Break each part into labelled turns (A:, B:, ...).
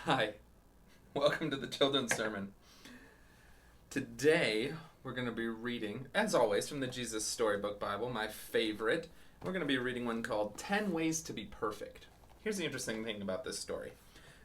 A: Hi, welcome to the Children's Sermon. Today, we're going to be reading, as always, from the Jesus Storybook Bible, my favorite. We're going to be reading one called 10 Ways to Be Perfect. Here's the interesting thing about this story.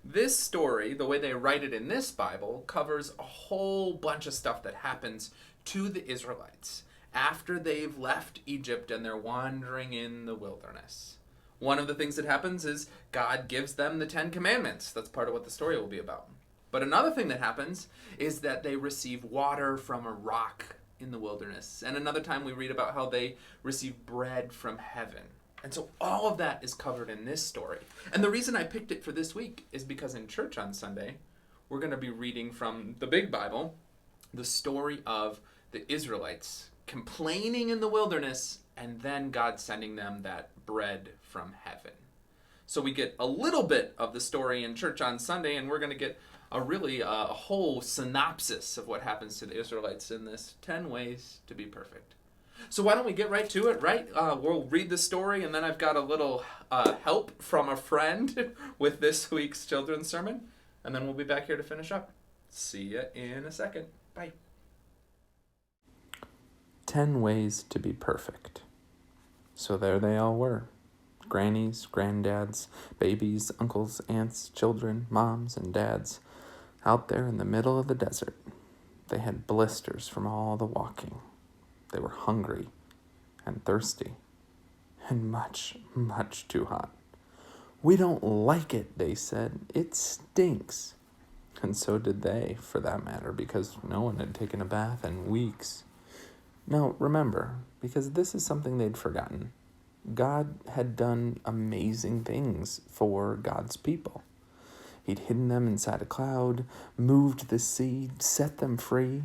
A: This story, the way they write it in this Bible, covers a whole bunch of stuff that happens to the Israelites after they've left Egypt and they're wandering in the wilderness. One of the things that happens is God gives them the 10 Commandments. That's part of what the story will be about. But another thing that happens is that they receive water from a rock in the wilderness. And another time we read about how they receive bread from heaven. And so all of that is covered in this story. And the reason I picked it for this week is because in church on Sunday, we're going to be reading from the Big Bible the story of the Israelites complaining in the wilderness and then God sending them that bread from heaven. So we get a little bit of the story in church on Sunday, and we're going to get a whole synopsis of what happens to the Israelites in this 10 ways to be perfect. So why don't we get right to it, right? We'll read the story, and then I've got a little help from a friend with this week's children's sermon, and then we'll be back here to finish up. See ya in a second. Bye.
B: 10 ways to be perfect. So there they all were. Grannies, granddads, babies, uncles, aunts, children, moms, and dads, out there in the middle of the desert. They had blisters from all the walking. They were hungry and thirsty and much, much too hot. "We don't like it," they said. "It stinks." And so did they, for that matter, because no one had taken a bath in weeks. Now, remember, because this is something they'd forgotten, God had done amazing things for God's people. He'd hidden them inside a cloud, moved the sea, set them free.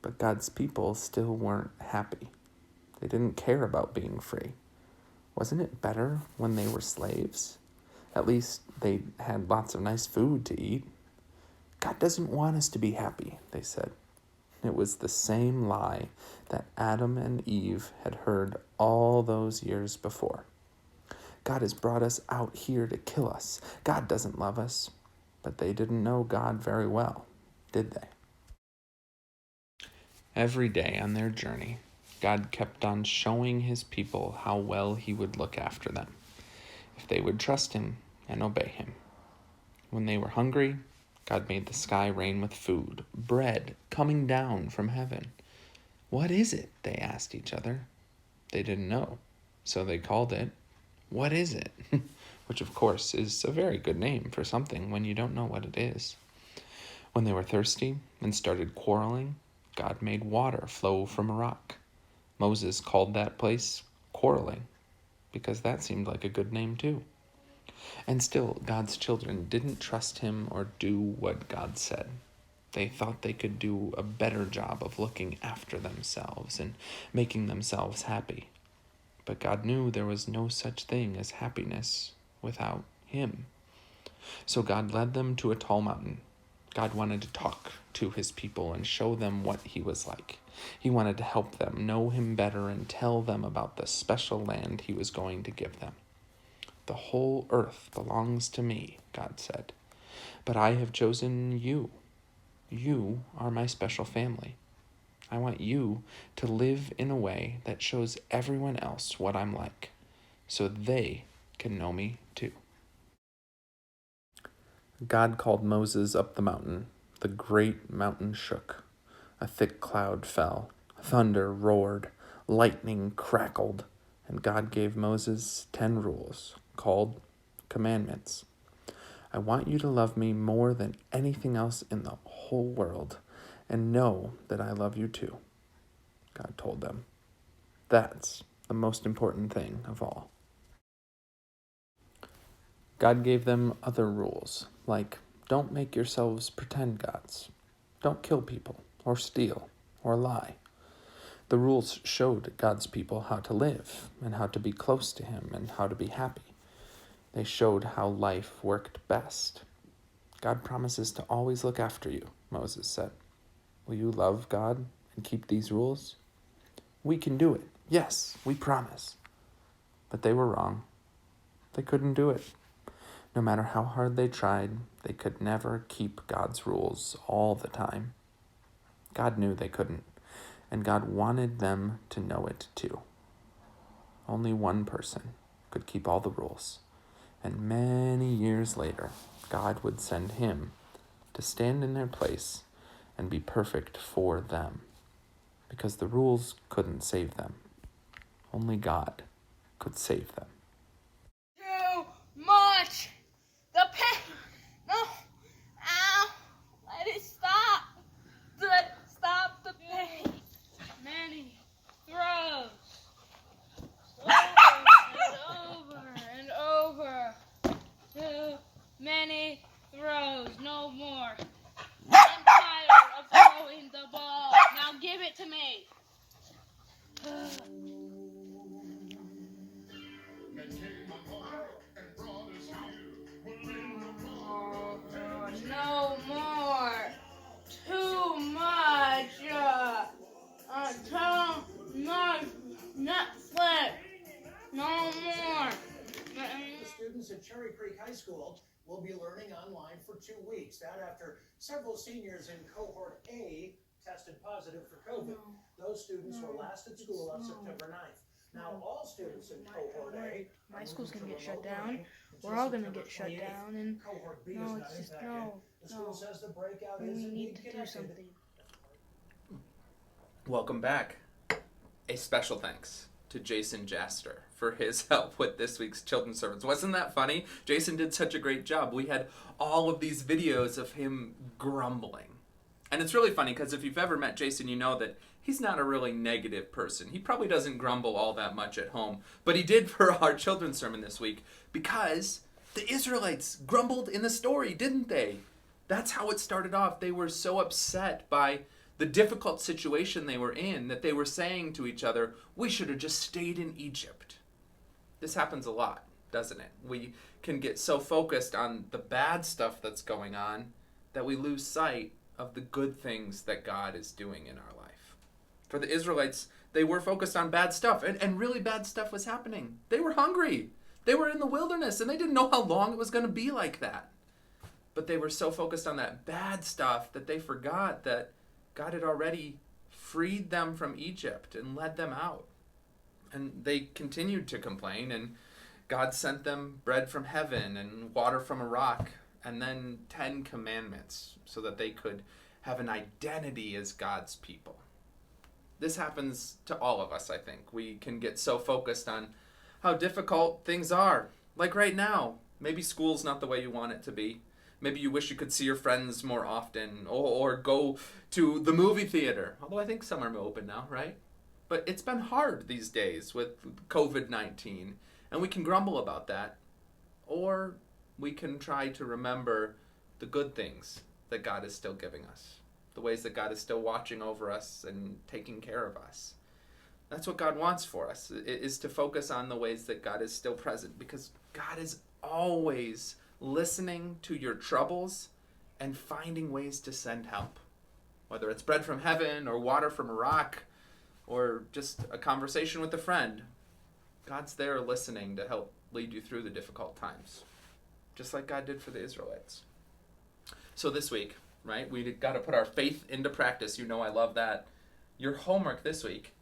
B: But God's people still weren't happy. They didn't care about being free. Wasn't it better when they were slaves? At least they had lots of nice food to eat. "God doesn't want us to be happy," they said. It was the same lie that Adam and Eve had heard all those years before. God has brought us out here to kill us. God doesn't love us. But they didn't know God very well, did they? Every day on their journey, God kept on showing his people how well he would look after them, if they would trust him and obey him. When they were hungry, God made the sky rain with food, bread coming down from heaven. "What is it?" they asked each other. They didn't know, so they called it, "What is it?" Which, of course, is a very good name for something when you don't know what it is. When they were thirsty and started quarreling, God made water flow from a rock. Moses called that place Quarreling, because that seemed like a good name too. And still, God's children didn't trust him or do what God said. They thought they could do a better job of looking after themselves and making themselves happy. But God knew there was no such thing as happiness without him. So God led them to a tall mountain. God wanted to talk to his people and show them what he was like. He wanted to help them know him better and tell them about the special land he was going to give them. "The whole earth belongs to me," God said. "But I have chosen you. You are my special family. I want you to live in a way that shows everyone else what I'm like, so they can know me too." God called Moses up the mountain. The great mountain shook. A thick cloud fell. Thunder roared. Lightning crackled. And God gave Moses 10 rules, called commandments. "I want you to love me more than anything else in the whole world, and know that I love you too," God told them. That's the most important thing of all. God gave them other rules, like don't make yourselves pretend gods, don't kill people, or steal, or lie. The rules showed God's people how to live, and how to be close to him, and how to be happy. They showed how life worked best. "God promises to always look after you," Moses said. "Will you love God and keep these rules?" "We can do it. Yes, we promise." But they were wrong. They couldn't do it. No matter how hard they tried, They could never keep God's rules all the time. God knew they couldn't, and God wanted them to know it too. Only one person could keep all the rules, and many years later, God would send him to stand in their place and be perfect for them, because the rules couldn't save them. Only God could save them.
C: Too much! The pain! No! Ow! Let it stop! Stop the pain! Many throws! Over and over! Too many throws, no more. I'm tired of throwing the ball. Now give it to me. No more. Too much. Too much Netflix. No more.
D: The students at Cherry Creek High School will be learning online for 2 weeks. That after several seniors in cohort A tested positive for COVID. Those students were last at school on September 9th. Now all students in cohort A,
C: my school's gonna get shut down. We're all gonna get shut down, and
D: cohort B
C: no,
D: is
C: it's
D: not
C: just
D: impacted.
C: no.
D: The school says the breakout
C: We
D: is
C: need
D: indeed
C: to do
D: connected.
C: something.
A: Welcome back. A special thanks to Jason Jaster for his help with this week's children's sermons. Wasn't that funny? Jason did such a great job. We had all of these videos of him grumbling. And it's really funny because if you've ever met Jason, you know that he's not a really negative person. He probably doesn't grumble all that much at home. But he did for our children's sermon this week because the Israelites grumbled in the story, didn't they? That's how it started off. They were so upset by the difficult situation they were in that they were saying to each other, we should have just stayed in Egypt. This happens a lot, doesn't it? We can get so focused on the bad stuff that's going on that we lose sight of the good things that God is doing in our life. For the Israelites, they were focused on bad stuff, and really bad stuff was happening. They were hungry. They were in the wilderness, and they didn't know how long it was going to be like that. But they were so focused on that bad stuff that they forgot that God had already freed them from Egypt and led them out. And they continued to complain, and God sent them bread from heaven and water from a rock, and then 10 commandments so that they could have an identity as God's people. This happens to all of us, I think. We can get so focused on how difficult things are. Like right now, maybe school's not the way you want it to be. Maybe you wish you could see your friends more often or go to the movie theater. Although I think some are open now, right? But it's been hard these days with COVID-19, and we can grumble about that. Or we can try to remember the good things that God is still giving us, the ways that God is still watching over us and taking care of us. That's what God wants for us, is to focus on the ways that God is still present, because God is always listening to your troubles and finding ways to send help. Whether it's bread from heaven or water from a rock or just a conversation with a friend, God's there listening to help lead you through the difficult times, just like God did for the Israelites. So this week, right, we got to put our faith into practice. You know I love that. Your homework this week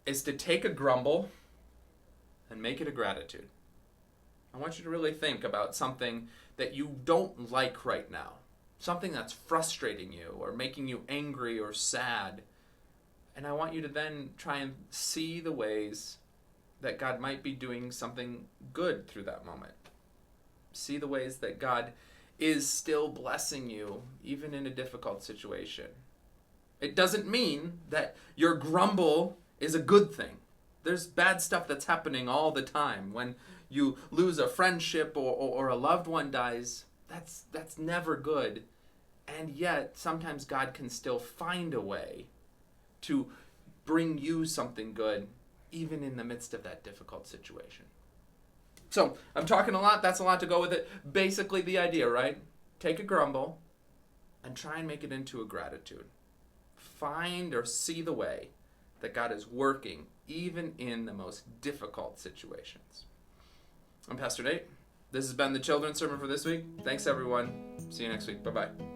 A: is to take a grumble and make it a gratitude. I want you to really think about something that you don't like right now, something that's frustrating you or making you angry or sad. And I want you to then try and see the ways that God might be doing something good through that moment. See the ways that God is still blessing you, even in a difficult situation. It doesn't mean that your grumble is a good thing. There's bad stuff that's happening all the time. When you lose a friendship or a loved one dies, that's never good. And yet, sometimes God can still find a way to bring you something good, even in the midst of that difficult situation. So, I'm talking a lot. That's a lot to go with it. Basically, the idea, right? Take a grumble and try and make it into a gratitude. Find or see the way that God is working, even in the most difficult situations. I'm Pastor Nate. This has been the children's sermon for this week. Thanks, everyone. See you next week. Bye-bye.